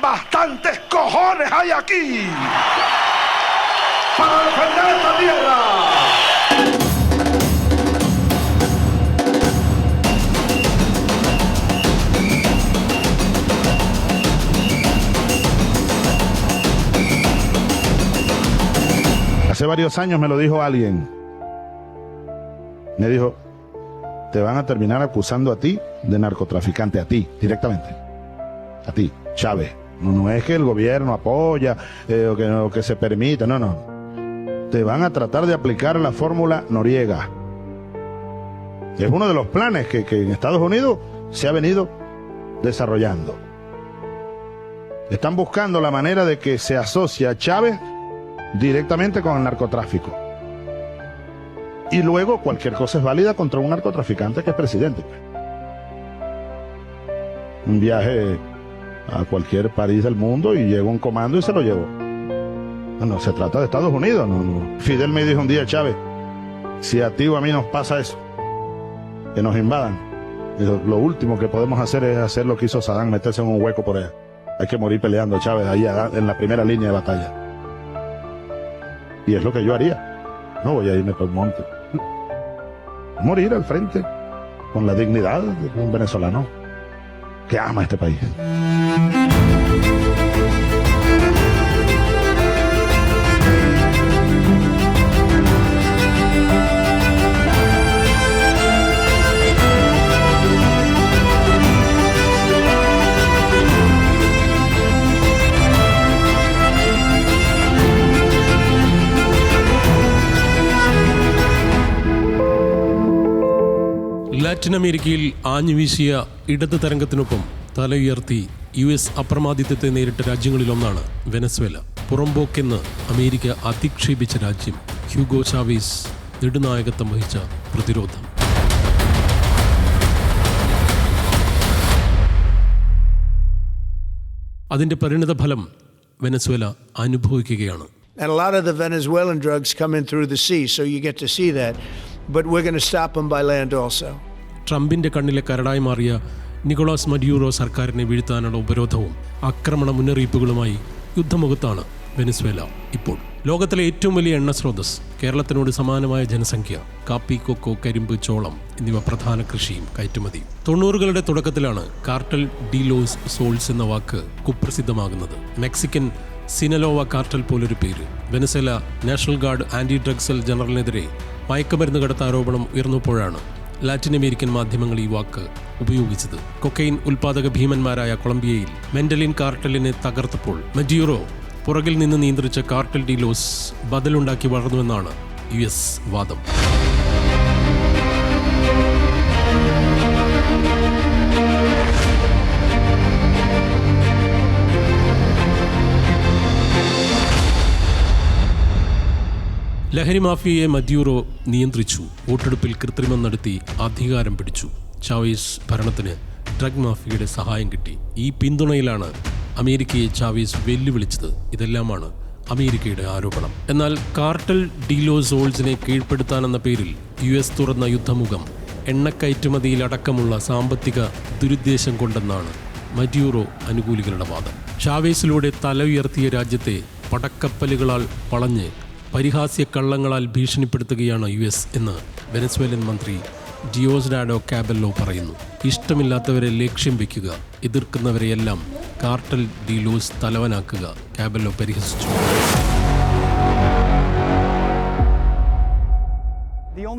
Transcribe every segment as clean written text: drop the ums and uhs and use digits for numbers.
Bastantes cojones hay aquí para defender esta tierra. Hace varios años me lo dijo alguien. Me dijo, te van a terminar acusando a ti de narcotraficante, a ti, directamente. A ti, Chávez. No es que el gobierno apoya o que se permita, no. Te van a tratar de aplicar la fórmula Noriega. Es uno de los planes que en Estados Unidos se ha venido desarrollando. Están buscando la manera de que se asocie a Chávez directamente con el narcotráfico. Y luego cualquier cosa es válida contra un narcotraficante que es presidente. Un viaje a cualquier país del mundo y llegó un comando y se lo llevó. No se trata de Estados Unidos. No. Fidel me dijo un día, Chávez, si a ti o a mí nos pasa eso, que nos invadan, lo último que podemos hacer es hacer lo que hizo Saddam, meterse en un hueco por allá. Hay que morir peleando, Chávez, ahí en la primera línea de batalla. Y es lo que yo haría. No voy a irme por el monte. Morir al frente con la dignidad de un venezolano que ama este país. Latin അമേരിക്കയിൽ ആഞ്ഞുവീശിയ ഇടത് തരംഗത്തിനൊപ്പം തലയുയർത്തി US അപ്രമാദിത്വത്തെ നേരിട്ട രാജ്യങ്ങളിലൊന്നാണ് Venezuela. പുറംപോക്കെന്ന് America അധിക്ഷേപിച്ച രാജ്യം. Hugo Chavez നെടുനായകത്വം വഹിച്ച പ്രതിരോധം. അതിന്റെ പരിണിതഫലം Venezuela അനുഭവിക്കുകയാണ്. And a lot of the Venezuelan drugs come in through the sea, so you get to see that. But we're going to stop them by land also. ട്രംപിന്റെ കണ്ണിലെ കരടായി മാറിയ Nicholas മഡ്യൂറോ സർക്കാരിനെ വീഴ്ത്താനുള്ള ഉപരോധവും ആക്രമണ മുന്നറിയിപ്പുകളുമായി യുദ്ധമുഖത്താണ് Venezuela ഇപ്പോൾ. ലോകത്തിലെ ഏറ്റവും വലിയ എണ്ണ സ്രോതസ്, കേരളത്തിനോട് സമാനമായ ജനസംഖ്യ, കാപ്പി, കൊക്കോ, കരിമ്പ്, ചോളം എന്നിവ പ്രധാന കൃഷിയും കയറ്റുമതിയും. 90കളുടെ തുടക്കത്തിലാണ് കാർട്ടൽ ഡി ലോസ് സോൾസ് എന്ന വാക്ക് കുപ്രസിദ്ധമാകുന്നത്. മെക്സിക്കൻ സിനലോവ കാർട്ടൽ പോലൊരു പേര്. Venezuela National Guard anti drug cell ജനറലിനെതിരെ മയക്കുമരുന്ന് കടത്ത ആരോപണം ഉയർന്നപ്പോഴാണ് ലാറ്റിൻ അമേരിക്കൻ മാധ്യമങ്ങൾ ഈ വാക്ക് ഉപയോഗിച്ചത്. കൊക്കൈൻ ഉൽപാദക ഭീമന്മാരായ കൊളംബിയയിൽ മെന്റലിൻ കാർട്ടലിനെ തകർത്തപ്പോൾ മഡ്യൂറോ പുറകിൽ നിന്ന് നിയന്ത്രിച്ച കാർട്ടൽ ഡി ലോസ് ബദലുണ്ടാക്കി വളർന്നുവെന്നാണ് US വാദം. ലഹരി മാഫിയയെ മഡ്യൂറോ നിയന്ത്രിച്ചു. വോട്ടെടുപ്പിൽ കൃത്രിമം നടത്തി അധികാരം പിടിച്ചു. ചാവേസ് ഭരണത്തിന് ഡ്രഗ് മാഫിയയുടെ സഹായം കിട്ടി. ഈ പിന്തുണയിലാണ് അമേരിക്കയെ ചാവേസ് വെല്ലുവിളിച്ചത്. ഇതെല്ലാമാണ് അമേരിക്കയുടെ ആരോപണം. എന്നാൽ കാർട്ടൽ ഡി ലോസ് സോൾസിനെ കീഴ്പ്പെടുത്താനെന്ന പേരിൽ US തുറന്ന യുദ്ധമുഖം എണ്ണക്കയറ്റുമതിയിലടക്കമുള്ള സാമ്പത്തിക ദുരുദ്ദേശം കൊണ്ടെന്നാണ് മഡ്യൂറോ അനുകൂലികളുടെ വാദം. ചാവേസിലൂടെ തല ഉയർത്തിയ രാജ്യത്തെ പടക്കപ്പലുകളാൽ വളഞ്ഞ് പരിഹാസ്യ കള്ളങ്ങളാൽ ഭീഷണിപ്പെടുത്തുകയാണ് US എന്ന് വെനസ്വേലൻ മന്ത്രി ഡിയോസ്ഡാഡോ കാബെല്ലോ പറയുന്നു. ഇഷ്ടമില്ലാത്തവരെ ലക്ഷ്യം വയ്ക്കുക, എതിർക്കുന്നവരെയെല്ലാം കാർട്ടൽ ഡി ലോസ് തലവനാക്കുക, കാബെല്ലോ പരിഹസിച്ചു.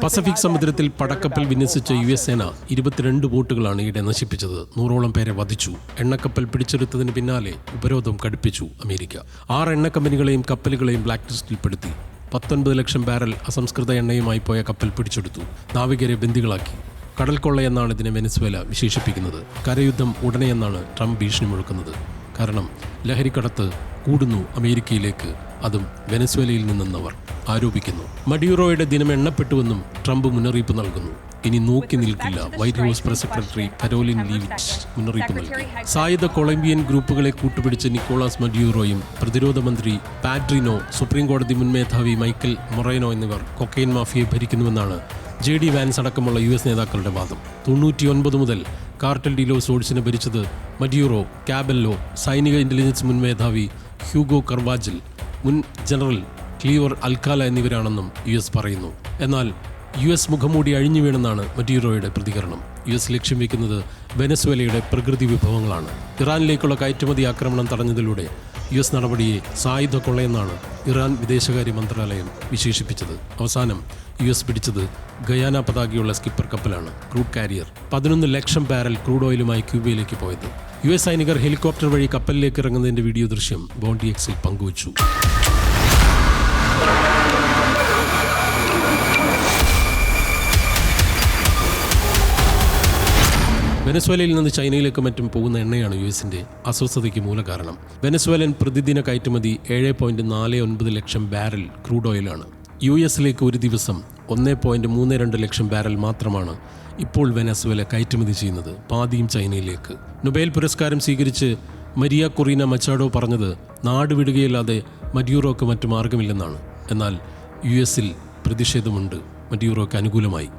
പസഫിക് സമുദ്രത്തിൽ പടക്കപ്പൽ വിന്യസിച്ച US സേന 22 ബോട്ടുകളാണ് ഈയിടെ നശിപ്പിച്ചത്. 100ഓളം പേരെ വധിച്ചു. എണ്ണക്കപ്പൽ പിടിച്ചെടുത്തതിന് പിന്നാലെ ഉപരോധം കടുപ്പിച്ചു അമേരിക്ക. 6 എണ്ണ കമ്പനികളെയും കപ്പലുകളെയും ബ്ലാക്ക് ലിസ്റ്റിൽപ്പെടുത്തി. 19 ലക്ഷം ബാരൽ അസംസ്കൃത എണ്ണയുമായി പോയ കപ്പൽ പിടിച്ചെടുത്തു. നാവികരെ ബന്ദികളാക്കി. കടൽ കൊള്ളയെന്നാണ് ഇതിനെ വെനസ്വേല വിശേഷിപ്പിക്കുന്നത്. കരയുദ്ധം ഉടനെയെന്നാണ് ട്രംപ് ഭീഷണി മുഴക്കുന്നത്. കാരണം ലഹരിക്കടത്ത് കൂടുന്നു അമേരിക്കയിലേക്ക്, അതും വെനസ്വേലയിൽ നിന്നെന്നവർ ആരോപിക്കുന്നു. മഡ്യൂറോയുടെ ദിനം എണ്ണപ്പെട്ടുവെന്നും ട്രംപ് മുന്നറിയിപ്പ് നൽകുന്നു. ഇനി നോക്കി നിൽക്കില്ല. White House press secretary Karoline Leavitt's മുന്നറിയിപ്പ് നൽകി. സായുധ കൊളംബിയൻ ഗ്രൂപ്പുകളെ കൂട്ടുപിടിച്ച നിക്കോളാസ് മഡ്യൂറോയും പ്രതിരോധ മന്ത്രി പാഡ്രിനോ, സുപ്രീം കോടതി മുൻ മേധാവി മൈക്കൽ മൊറേനോ എന്നിവർ കൊക്കൈൻ മാഫിയെ ഭരിക്കുന്നുവെന്നാണ് JD വാൻസ് അടക്കമുള്ള US നേതാക്കളുടെ വാദം. 99 മുതൽ കാർട്ടൽ ഡി ലോസ് ഓഡിസിനെ ഭരിച്ചത് മഡ്യൂറോ, കാബെല്ലോ, സൈനിക ഇന്റലിജൻസ് മുൻ മേധാവി ഹ്യൂഗോ കർവാജൽ, മുൻ ജനറൽ ക്ലീവർ അൽക്കാല എന്നിവരാണെന്നും US പറയുന്നു. എന്നാൽ US മുഖംമൂടി അഴിഞ്ഞു വീണെന്നാണ് മഡ്യൂറോയുടെ പ്രതികരണം. US ലക്ഷ്യം വയ്ക്കുന്നത് വെനസ്വേലയുടെ പ്രകൃതി വിഭവങ്ങളാണ്. ഇറാനിലേക്കുള്ള കയറ്റുമതി ആക്രമണം തടഞ്ഞതിലൂടെ US നടപടിയെ സായുധ കൊള്ളയെന്നാണ് ഇറാൻ വിദേശകാര്യ മന്ത്രാലയം വിശേഷിപ്പിച്ചത്. അവസാനം US പിടിച്ചത് ഗയാന പതാകയുള്ള സ്കിപ്പർ കപ്പലാണ്, ക്രൂഡ് കാരിയർ. 11 ലക്ഷം ബാരൽ ക്രൂഡ് ഓയിലുമായി ക്യൂബയിലേക്ക് പോയത്. US സൈനികർ ഹെലികോപ്റ്റർ വഴി കപ്പലിലേക്ക് ഇറങ്ങുന്നതിന്റെ വീഡിയോ ദൃശ്യം ബോണ്ടി എക്സിൽ പങ്കുവച്ചു. വെനസ്വേലയിൽ നിന്ന് ചൈനയിലേക്ക് മറ്റും പോകുന്ന എണ്ണയാണ് US-ന്റെ അസ്വസ്ഥതയ്ക്ക് മൂലകാരണം. വെനസ്വേലൻ പ്രതിദിന കയറ്റുമതി 7.49 ലക്ഷം ബാരൽ ക്രൂഡ് ഓയിലാണ്. US-ലേക്ക് ഒരു ദിവസം 1.32 ലക്ഷം ബാരൽ മാത്രമാണ് ഇപ്പോൾ വെനസ്വേല കയറ്റുമതി ചെയ്യുന്നത്, പാതിയും ചൈനയിലേക്ക്. നൊബേൽ പുരസ്കാരം സ്വീകരിച്ച് മരിയ കൊറീന മച്ചാഡോ പറഞ്ഞത് നാട് വിടുകയില്ലാതെ മഡ്യൂറോക്ക് മറ്റു മാർഗമില്ലെന്നാണ്. എന്നാൽ US-ൽ പ്രതിഷേധമുണ്ട് മഡ്യൂറോക്ക് അനുകൂലമായി.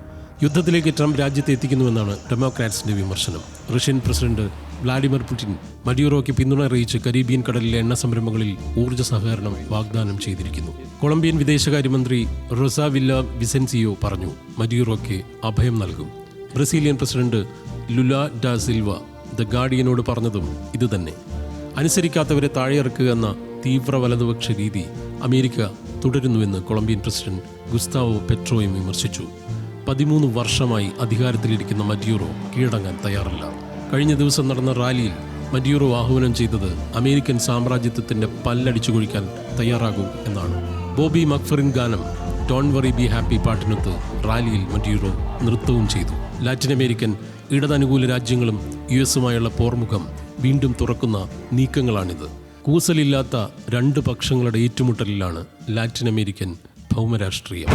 യുദ്ധത്തിലേക്ക് ട്രംപ് രാജ്യത്തെ എത്തിക്കുന്നുവെന്നാണ് ഡെമോക്രാറ്റ്സിന്റെ വിമർശനം. റഷ്യൻ പ്രസിഡന്റ് വ്ളാഡിമിർ പുടിൻ മഡ്യൂറോയ്ക്ക് പിന്തുണ അറിയിച്ച് കരീബിയൻ കടലിലെ എണ്ണ സംരംഭങ്ങളിൽ ഊർജ്ജ സഹകരണം വാഗ്ദാനം ചെയ്തിരിക്കുന്നു. കൊളംബിയൻ വിദേശകാര്യമന്ത്രി റൊസാവില്ല വിസെൻസിയോ പറഞ്ഞു മഡ്യൂറോയ്ക്ക് അഭയം നൽകും. Brazilian president Lula da Silva the ഗാർഡിയനോട് പറഞ്ഞതും ഇതുതന്നെ. അനുസരിക്കാത്തവരെ താഴെയിറക്കുക എന്ന തീവ്ര വലതുപക്ഷ രീതി അമേരിക്ക തുടരുന്നുവെന്ന് കൊളംബിയൻ പ്രസിഡന്റ് ഗുസ്താവോ പെട്രോയും വിമർശിച്ചു. 13 വർഷമായി അധികാരത്തിലിരിക്കുന്ന മഡ്യൂറോ കീഴടങ്ങാൻ തയ്യാറല്ല. കഴിഞ്ഞ ദിവസം നടന്ന റാലിയിൽ മഡ്യൂറോ ആഹ്വാനം ചെയ്തത് അമേരിക്കൻ സാമ്രാജ്യത്വത്തിന്റെ പല്ലടിച്ചു കൊഴിക്കാൻ തയ്യാറാകും എന്നാണ്. ബോബി മക്ഫറിൻ ഗാനം ഡോണ്ട് വറി ബി ഹാപ്പി പാട്ടിനൊത്ത് റാലിയിൽ മഡ്യൂറോ നൃത്തവും ചെയ്തു. ലാറ്റിൻ അമേരിക്കൻ ഇടതനുകൂല രാജ്യങ്ങളും US-ഉമായുള്ള പോർമുഖം വീണ്ടും തുറക്കുന്ന നീക്കങ്ങളാണിത്. കൂസലില്ലാത്ത രണ്ട് പക്ഷങ്ങളുടെ ഏറ്റുമുട്ടലിലാണ് ലാറ്റിൻ അമേരിക്കൻ ഭൗമരാഷ്ട്രീയം.